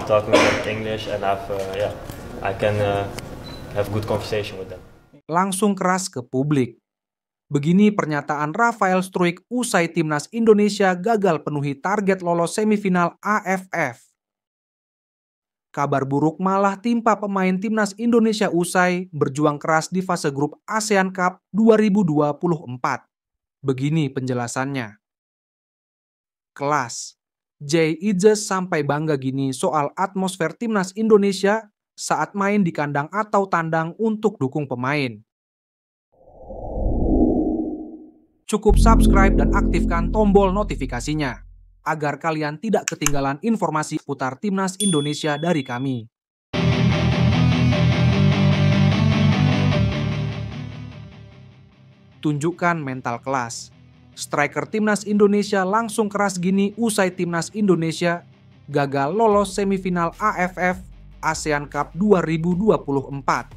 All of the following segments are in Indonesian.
talking with them in English and I can have good conversation with them. Langsung keras ke publik. Begini pernyataan Rafael Struijk usai timnas Indonesia gagal penuhi target lolos semifinal AFF. Kabar buruk malah timpa pemain timnas Indonesia usai berjuang keras di fase grup ASEAN Cup 2024. Begini penjelasannya. Kelas. Jay Ijes sampai bangga gini soal atmosfer timnas Indonesia saat main di kandang atau tandang untuk dukung pemain. Cukup subscribe dan aktifkan tombol notifikasinya agar kalian tidak ketinggalan informasi putar timnas Indonesia dari kami. Tunjukkan mental kelas. Striker timnas Indonesia langsung keras gini usai timnas Indonesia gagal lolos semifinal AFF ASEAN Cup 2024.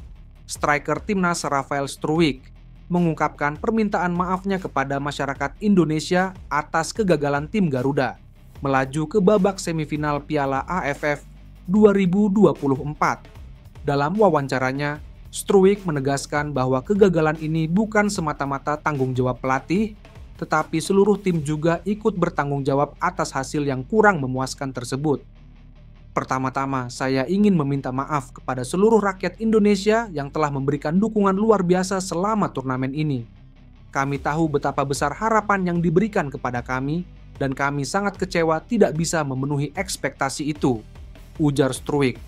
Striker timnas Rafael Struijk mengungkapkan permintaan maafnya kepada masyarakat Indonesia atas kegagalan tim Garuda melaju ke babak semifinal Piala AFF 2024. Dalam wawancaranya, Struijk menegaskan bahwa kegagalan ini bukan semata-mata tanggung jawab pelatih, tetapi seluruh tim juga ikut bertanggung jawab atas hasil yang kurang memuaskan tersebut. Pertama-tama, saya ingin meminta maaf kepada seluruh rakyat Indonesia yang telah memberikan dukungan luar biasa selama turnamen ini. Kami tahu betapa besar harapan yang diberikan kepada kami, dan kami sangat kecewa tidak bisa memenuhi ekspektasi itu, ujar Struijk.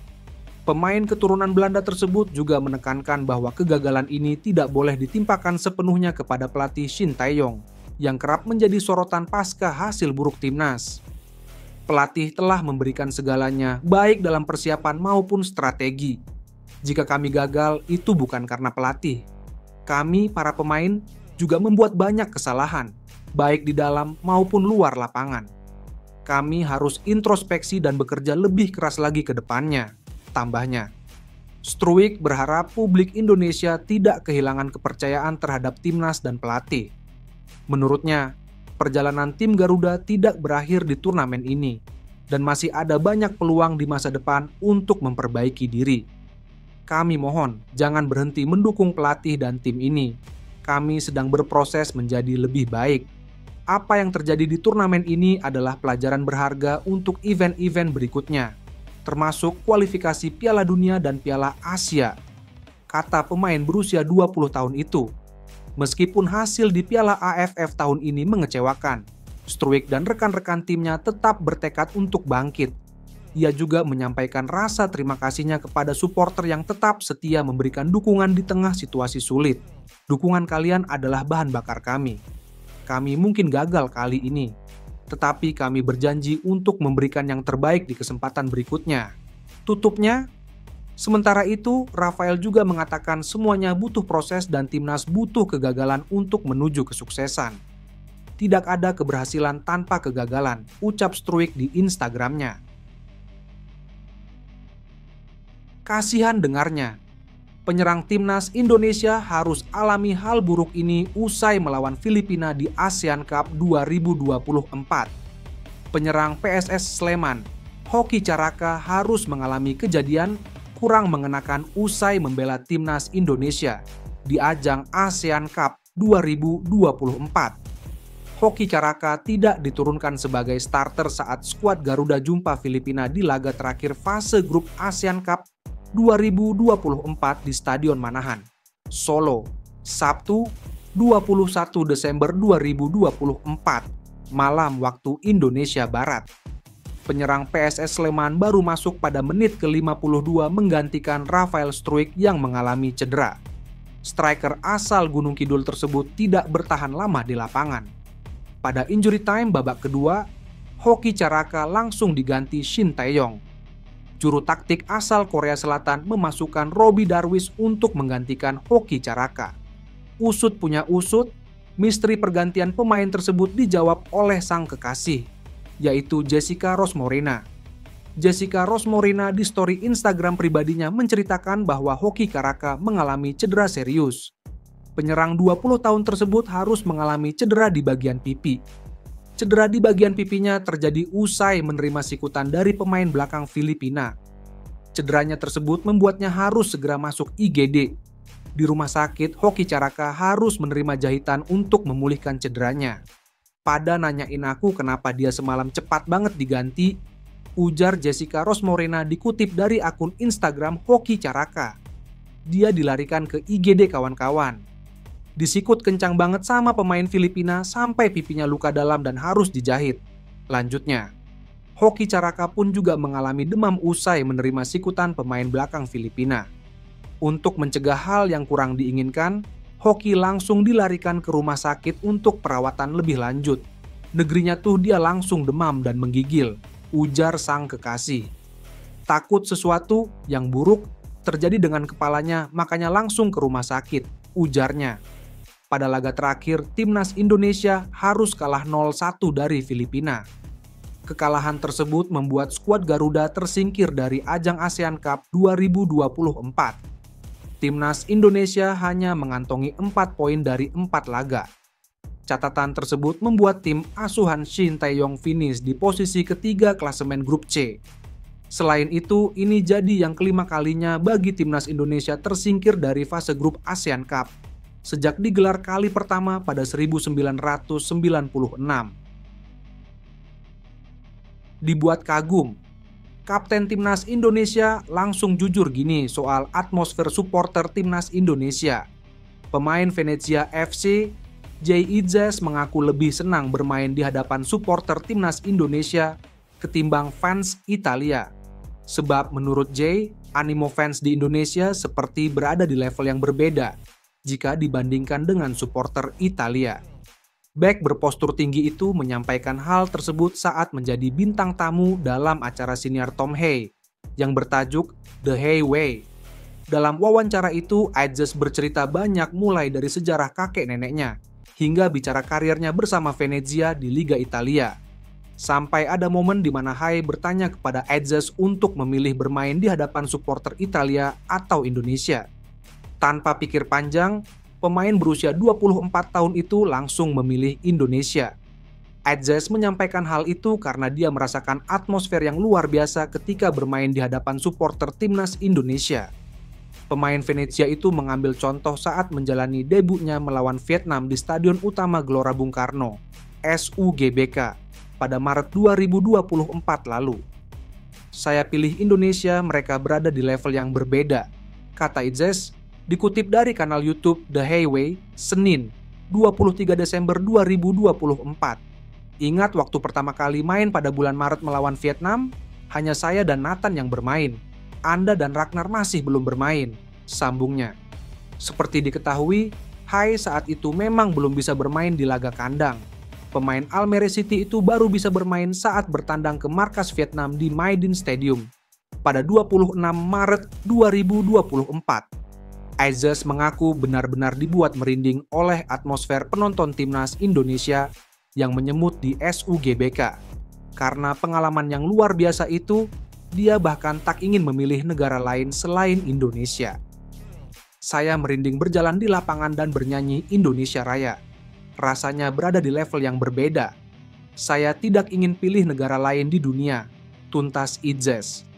Pemain keturunan Belanda tersebut juga menekankan bahwa kegagalan ini tidak boleh ditimpakan sepenuhnya kepada pelatih Shin Tae-yong, yang kerap menjadi sorotan pasca hasil buruk timnas. Pelatih telah memberikan segalanya, baik dalam persiapan maupun strategi. Jika kami gagal, itu bukan karena pelatih. Kami, para pemain, juga membuat banyak kesalahan, baik di dalam maupun luar lapangan. Kami harus introspeksi dan bekerja lebih keras lagi ke depannya, tambahnya. Struijk berharap publik Indonesia tidak kehilangan kepercayaan terhadap timnas dan pelatih. Menurutnya, perjalanan tim Garuda tidak berakhir di turnamen ini, dan masih ada banyak peluang di masa depan untuk memperbaiki diri. Kami mohon, jangan berhenti mendukung pelatih dan tim ini. Kami sedang berproses menjadi lebih baik. Apa yang terjadi di turnamen ini adalah pelajaran berharga untuk event-event berikutnya, termasuk kualifikasi Piala Dunia dan Piala Asia, kata pemain berusia 20 tahun itu. Meskipun hasil di Piala AFF tahun ini mengecewakan, Struijk dan rekan-rekan timnya tetap bertekad untuk bangkit. Ia juga menyampaikan rasa terima kasihnya kepada supporter yang tetap setia memberikan dukungan di tengah situasi sulit. Dukungan kalian adalah bahan bakar kami. Kami mungkin gagal kali ini, tetapi kami berjanji untuk memberikan yang terbaik di kesempatan berikutnya. Tutupnya, sementara itu, Rafael juga mengatakan semuanya butuh proses dan timnas butuh kegagalan untuk menuju kesuksesan. Tidak ada keberhasilan tanpa kegagalan, ucap Struijk di Instagramnya. Kasihan dengarnya. Penyerang timnas Indonesia harus alami hal buruk ini usai melawan Filipina di ASEAN Cup 2024. Penyerang PSS Sleman, Hoki Caraka harus mengalami kejadian kurang mengenakan usai membela timnas Indonesia di ajang ASEAN Cup 2024. Hoki Caraka tidak diturunkan sebagai starter saat skuad Garuda jumpa Filipina di laga terakhir fase grup ASEAN Cup 2024 di Stadion Manahan, Solo, Sabtu 21 Desember 2024, malam waktu Indonesia Barat. Penyerang PSS Sleman baru masuk pada menit ke-52 menggantikan Rafael Struijk yang mengalami cedera. Striker asal Gunung Kidul tersebut tidak bertahan lama di lapangan. Pada injury time babak kedua, Hoki Caraka langsung diganti Shin Tae-yong. Juru taktik asal Korea Selatan memasukkan Robby Darwish untuk menggantikan Hoki Caraka. Usut punya usut, misteri pergantian pemain tersebut dijawab oleh sang kekasih, yaitu Jessica Rosmorena. Jessica Rosmorena di story Instagram pribadinya menceritakan bahwa Hoki Caraka mengalami cedera serius. Penyerang 20 tahun tersebut harus mengalami cedera di bagian pipi. Cedera di bagian pipinya terjadi usai menerima sikutan dari pemain belakang Filipina. Cederanya tersebut membuatnya harus segera masuk IGD. Di rumah sakit, Hoki Caraka harus menerima jahitan untuk memulihkan cederanya. Pada nanyain aku kenapa dia semalam cepat banget diganti, ujar Jessica Rosmorena dikutip dari akun Instagram Hoki Caraka. Dia dilarikan ke IGD kawan-kawan. Disikut kencang banget sama pemain Filipina sampai pipinya luka dalam dan harus dijahit. Lanjutnya, Hoki Caraka pun juga mengalami demam usai menerima sikutan pemain belakang Filipina. Untuk mencegah hal yang kurang diinginkan, Hoki langsung dilarikan ke rumah sakit untuk perawatan lebih lanjut. Negerinya tuh dia langsung demam dan menggigil, ujar sang kekasih. Takut sesuatu yang buruk terjadi dengan kepalanya, makanya langsung ke rumah sakit, ujarnya. Pada laga terakhir, timnas Indonesia harus kalah 0-1 dari Filipina. Kekalahan tersebut membuat skuad Garuda tersingkir dari ajang ASEAN Cup 2024. Timnas Indonesia hanya mengantongi 4 poin dari 4 laga. Catatan tersebut membuat tim asuhan Shin Tae-yong finish di posisi ketiga klasemen grup C. Selain itu, ini jadi yang kelima kalinya bagi timnas Indonesia tersingkir dari fase grup ASEAN Cup sejak digelar kali pertama pada 1996. Dibuat kagum, Kapten Timnas Indonesia langsung jujur gini soal atmosfer supporter Timnas Indonesia. Pemain Venezia FC, Jay Idzes mengaku lebih senang bermain di hadapan supporter Timnas Indonesia ketimbang fans Italia. Sebab menurut Jay, animo fans di Indonesia seperti berada di level yang berbeda jika dibandingkan dengan supporter Italia. Bek berpostur tinggi itu menyampaikan hal tersebut saat menjadi bintang tamu dalam acara siniar Tom Hay yang bertajuk The Hay Way. Dalam wawancara itu, Idzes bercerita banyak mulai dari sejarah kakek neneknya hingga bicara karirnya bersama Venezia di Liga Italia. Sampai ada momen di mana Hay bertanya kepada Idzes untuk memilih bermain di hadapan supporter Italia atau Indonesia. Tanpa pikir panjang, pemain berusia 24 tahun itu langsung memilih Indonesia. Idzes menyampaikan hal itu karena dia merasakan atmosfer yang luar biasa ketika bermain di hadapan supporter Timnas Indonesia. Pemain Venezia itu mengambil contoh saat menjalani debutnya melawan Vietnam di Stadion Utama Gelora Bung Karno, SUGBK, pada Maret 2024 lalu. Saya pilih Indonesia, mereka berada di level yang berbeda, kata Idzes, dikutip dari kanal YouTube The Highway, Senin, 23 Desember 2024. Ingat waktu pertama kali main pada bulan Maret melawan Vietnam, hanya saya dan Nathan yang bermain. Anda dan Ragnar masih belum bermain, sambungnya. Seperti diketahui, Hai saat itu memang belum bisa bermain di laga kandang. Pemain Almere City itu baru bisa bermain saat bertandang ke markas Vietnam di My Dinh Stadium pada 26 Maret 2024. Idzes mengaku benar-benar dibuat merinding oleh atmosfer penonton Timnas Indonesia yang menyemut di SUGBK. Karena pengalaman yang luar biasa itu, dia bahkan tak ingin memilih negara lain selain Indonesia. Saya merinding berjalan di lapangan dan bernyanyi Indonesia Raya. Rasanya berada di level yang berbeda. Saya tidak ingin pilih negara lain di dunia, tuntas Idzes.